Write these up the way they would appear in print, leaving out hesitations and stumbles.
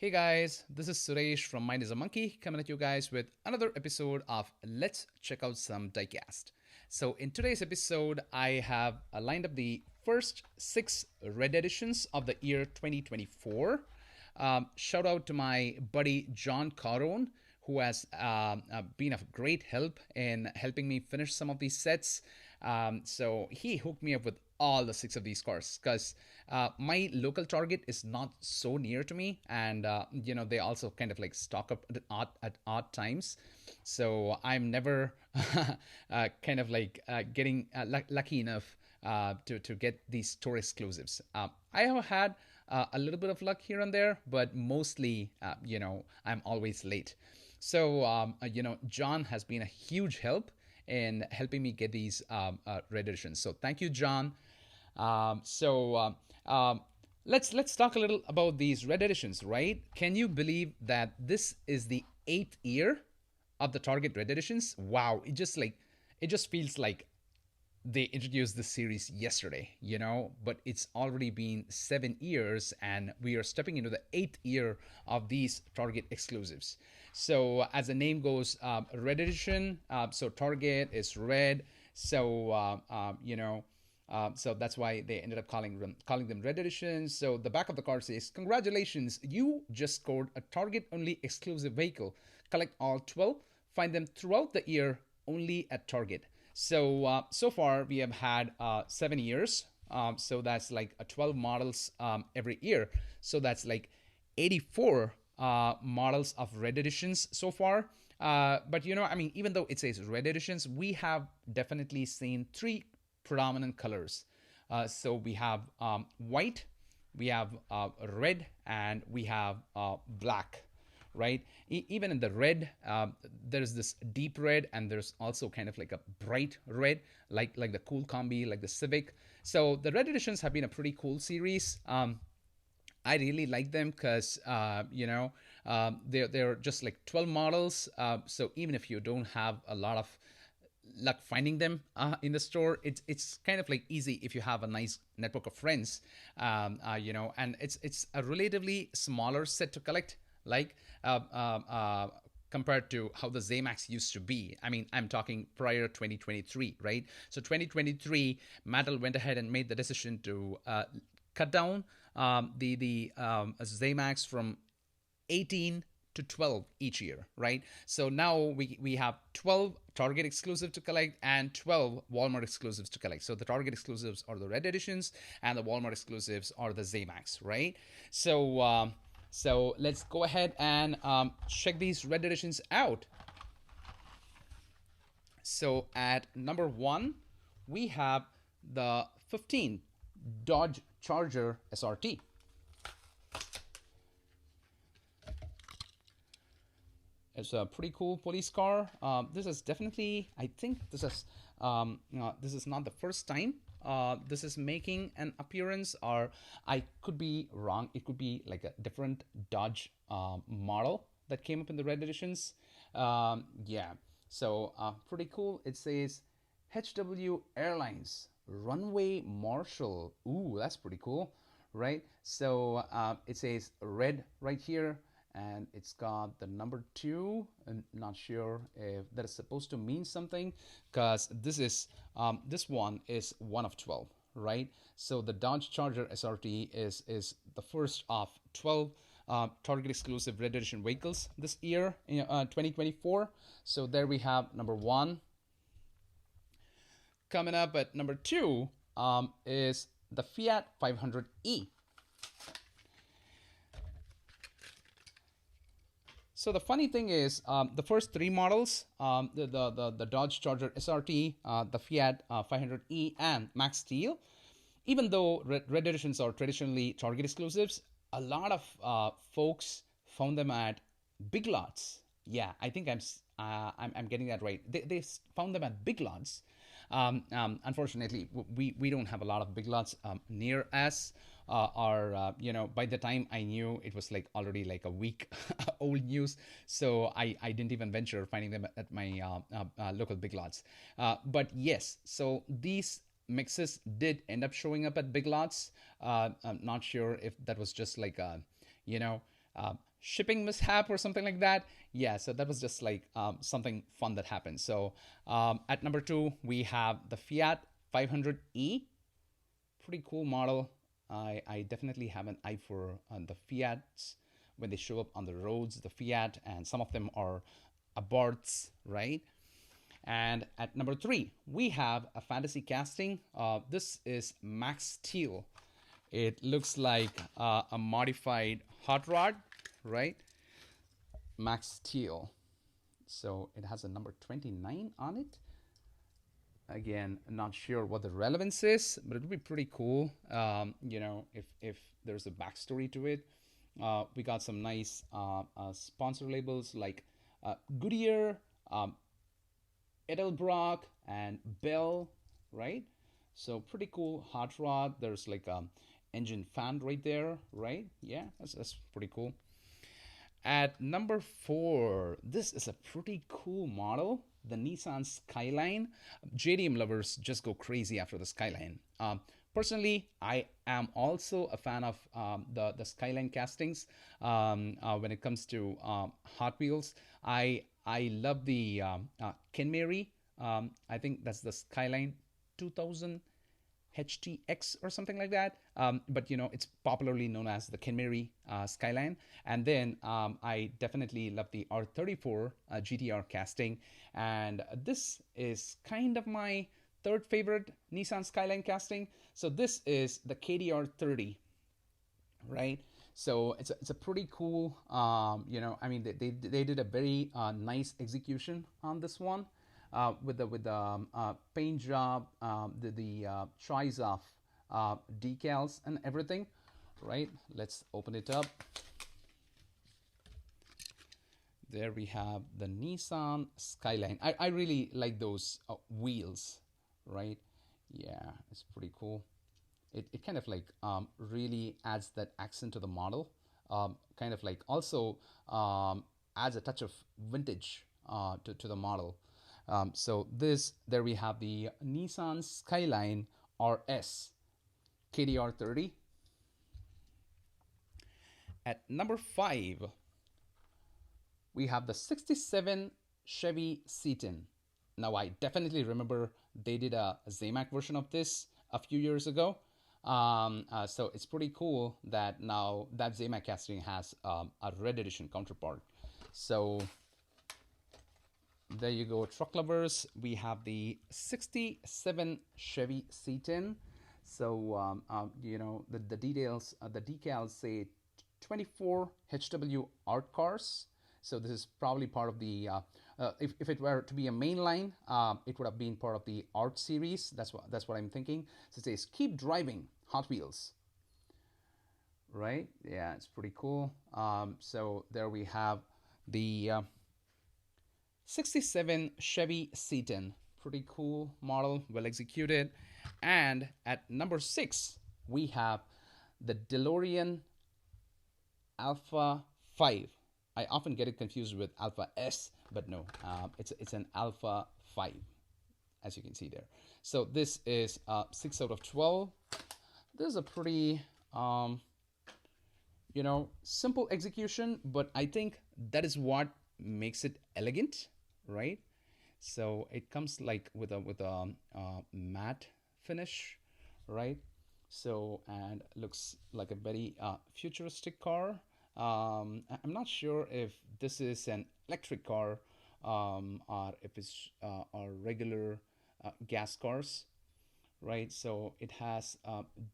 Hey guys, this is Suresh from Mind is a Monkey coming at you guys with another episode of Let's Check Out Some Diecast. So, in today's episode, I have lined up the first six red editions of the year 2024. Shout out to my buddy John Caron, who has been of great help in helping me finish some of these sets. So he hooked me up with all the six of these cars because my local Target is not so near to me, and they also kind of like stock up at odd times. So I'm never kind of like getting lucky enough to get these store exclusives. I have had a little bit of luck here and there, but mostly, I'm always late. So, John has been a huge help in helping me get these red editions. So, thank you, John. Let's talk a little about these red editions, right? Can you believe that this is the eighth year of the Target red editions? Wow, it just feels like they introduced this series yesterday, but it's already been 7 years and we are stepping into the eighth year of these Target exclusives. So, as the name goes, Red Edition, so Target is red. So, so that's why they ended up calling them Red Editions. So the back of the card says, "Congratulations, you just scored a Target-only exclusive vehicle. Collect all 12. Find them throughout the year only at Target." So far we have had 7 years. So that's like 12 models every year. So that's like 84 models of red editions so far. But even though it says red editions, we have definitely seen three predominant colors. So we have white, we have red, and we have black, right? Even in the red, there's this deep red, and there's also kind of like a bright red, like the cool combi, like the Civic. So the red editions have been a pretty cool series. I really like them because they're just like 12 models. So even if you don't have a lot of luck finding them in the store, it's kind of like easy if you have a nice network of friends, and it's a relatively smaller set to collect, like compared to how the Zamax used to be. I mean, I'm talking prior 2023, right? So 2023, Mattel went ahead and made the decision to cut down the Zamax from 18 to 12 each year, right? So now we have 12 Target exclusive to collect and 12 Walmart exclusives to collect. So the Target exclusives are the red editions and the Walmart exclusives are the Zamax, right? So let's go ahead and check these red editions out. So at number one, we have the 15 Dodge Charger SRT. It's a pretty cool police car. This is definitely, I think this is not the first time this is making an appearance, or I could be wrong. It could be like a different Dodge model that came up in the red editions. Yeah, so pretty cool. It says HW Airlines Runway Marshal. Ooh, that's pretty cool, right? So it says red right here, and it's got the number 2. I'm not sure if that is supposed to mean something, because this one is one of 12, right? So the Dodge Charger SRT is the first of 12 Target exclusive red edition vehicles this year in 2024. So there we have number 1. Coming up at number 2 is the Fiat 500e. So the funny thing is, the first 3 models, the Dodge Charger SRT, the Fiat 500e, and Max Steel, even though red editions are traditionally Target exclusives, a lot of folks found them at Big Lots. Yeah, I think I'm getting that right. They found them at Big Lots. Unfortunately, we don't have a lot of Big Lots near us. By the time I knew, it was like already like a week old news. So I didn't even venture finding them at my local Big Lots. But yes, so these mixes did end up showing up at Big Lots. I'm not sure if that was just like a, shipping mishap or something like that. Yeah, so that was just like something fun that happened. So at number two, we have the Fiat 500e. Pretty cool model. I definitely have an eye for the Fiats when they show up on the roads, the Fiat, and some of them are abarts, right? And at number three, we have a fantasy casting. This is Max Steel. It looks like a modified hot rod, right? Max Steel. So it has a number 29 on it. Again, not sure what the relevance is, but it would be pretty cool. If there's a backstory to it. We got some nice sponsor labels like Goodyear, Edelbrock, and Bell, right? So pretty cool hot rod. There's like a engine fan right there, right? Yeah, that's pretty cool. At number four, this is a pretty cool model, the Nissan Skyline. JDM lovers just go crazy after the Skyline. Personally, I am also a fan of the Skyline castings. When it comes to Hot Wheels, I love the Kenmary. I think that's the Skyline 2000 HTX or something like that. But it's popularly known as the Kenmary Skyline. And then I definitely love the R34 GTR casting. And this is kind of my third favorite Nissan Skyline casting. So this is the KDR 30, right? So it's a pretty cool, I mean, they did a very nice execution on this one with the paint job, the choice of decals and everything, right? Let's open it up. There we have the Nissan Skyline. I really like those wheels, right? Yeah, it's pretty cool. It kind of like really adds that accent to the model. Kind of like also adds a touch of vintage to the model. So there we have the Nissan Skyline RS KDR 30. At number five, we have the 67 Chevy Citan. Now, I definitely remember they did a Zamac version of this a few years ago. So it's pretty cool that now that Zamac casting has a red edition counterpart. So there you go, truck lovers. We have the 67 Chevy Citan. So, the details, the decals say 24 HW art cars. So this is probably part of the, if it were to be a main line, it would have been part of the art series. That's what I'm thinking. So it says, keep driving Hot Wheels. Right? Yeah, it's pretty cool. So there we have the 67 Chevy Citan. Pretty cool model, well executed. And at number six, we have the DeLorean Alpha 5. I often get it confused with Alpha S, but no, it's an Alpha 5, as you can see there. So this is 6 out of 12. This is a pretty, simple execution, but I think that is what makes it elegant, right? So it comes like with a matte finish, right? So and looks like a very futuristic car. I'm not sure if this is an electric car or if it's or regular gas cars, right? So it has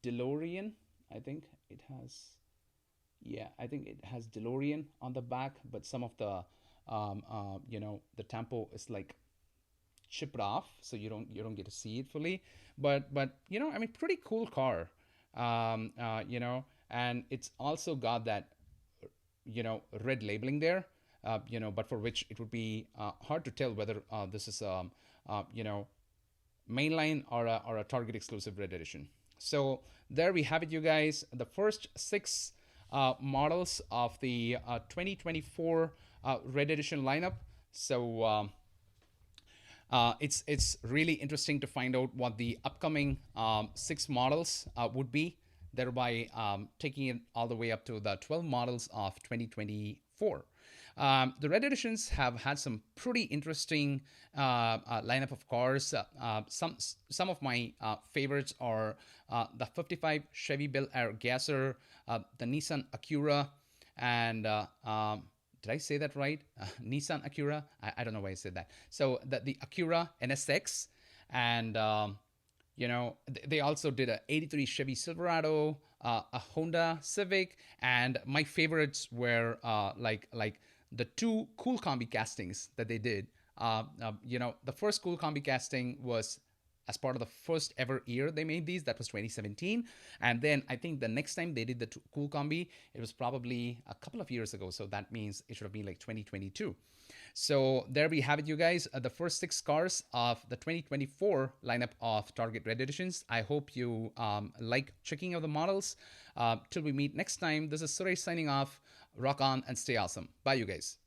DeLorean. I think it has. Yeah, I think it has DeLorean on the back, but some of the the tempo is like chipped off, so you don't get to see it fully. But I mean, pretty cool car. And it's also got that red labeling there. But for which it would be hard to tell whether this is mainline or a Target exclusive red edition. So there we have it, you guys. The first six models of the 2024 red edition lineup. So it's really interesting to find out what the upcoming six models would be thereby taking it all the way up to the 12 models of 2024. The red editions have had some pretty interesting lineup of cars. Some of my favorites are the 55 Chevy Bel Air Gasser, the Nissan Acura, and did I say that right? Nissan Acura. I don't know why I said that. So the Acura NSX, and they also did a 83 Chevy Silverado, a Honda Civic, and my favorites were like the two cool combi castings that they did. The first cool combi casting was as part of the first ever year they made these. That was 2017. And then I think the next time they did the cool combi, it was probably a couple of years ago. So that means it should have been like 2022. So there we have it, you guys. The first six cars of the 2024 lineup of Target Red Editions. I hope you like checking out the models. Till we meet next time, this is Suresh signing off. Rock on and stay awesome. Bye, you guys.